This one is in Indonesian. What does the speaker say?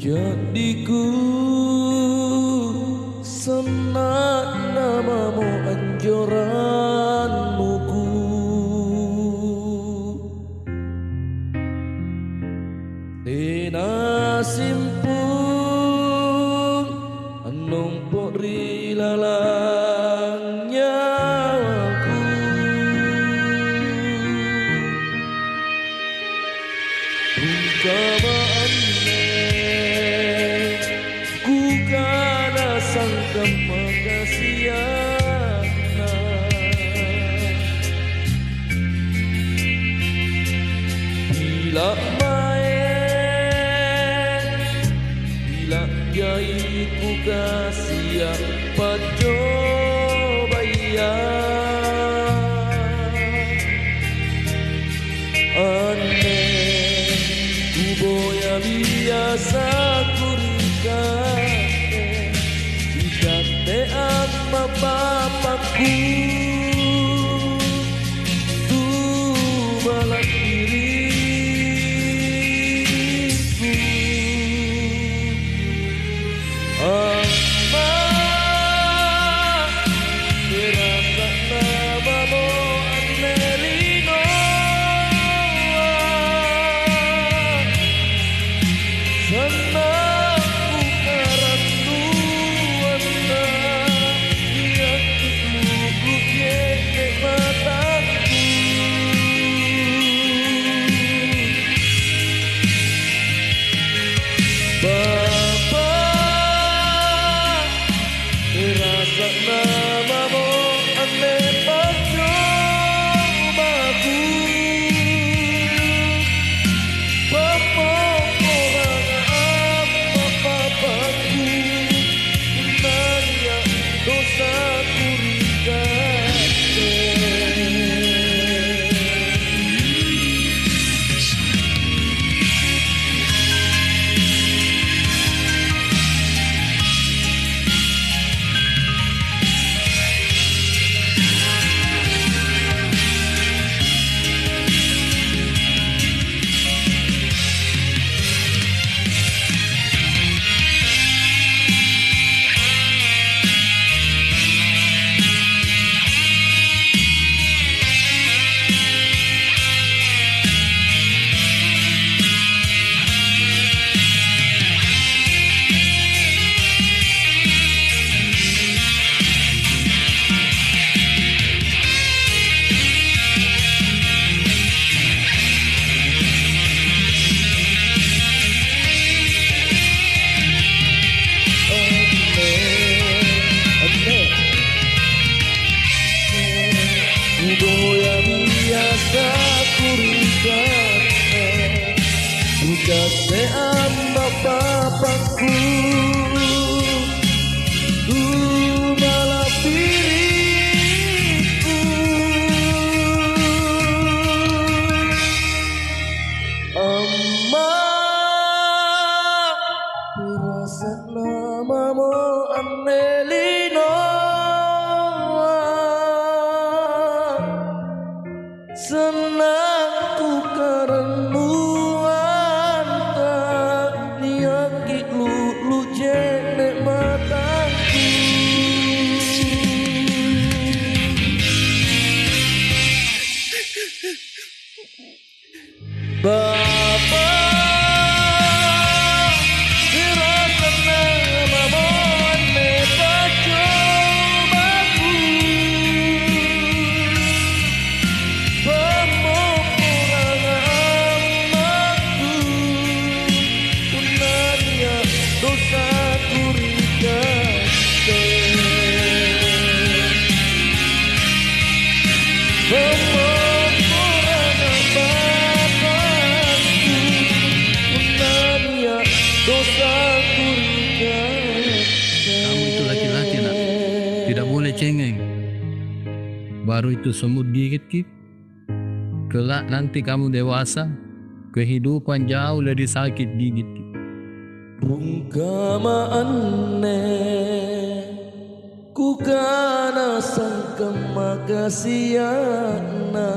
Jadi ku senang namamu anjuranmu ku Tina simpung numpuk rilalangnya aku ku kana sangka makasiana bila bila jai ku kasih pacoba ya aneh ku boya biasa kurikate dikate ama papaku tu balak diriku ama terasa namamu Anelino senang ku karantu anda yang ku kene mataku Bapa terasa namamu ane pacobaku pemohonan apa papaku nanya dosa kurikate Boya biasa kurikate dikate ama papaku malah diriku ama terasa namamu Anelino senang ku karenmu anta niaki lu jene mataku Bapa terasa namamu ane pacobaku pemohonan amaku punanya dosa kurikate pemohonan amaku punanya dosa kurikate. Kamu itu laki-laki nak, tidak boleh cengeng. Baru itu semut gigit kita. Kelak nanti kamu dewasa, kehidupan jauh dari sakit gigit. Rungkama aneh ku kana sangka makasiana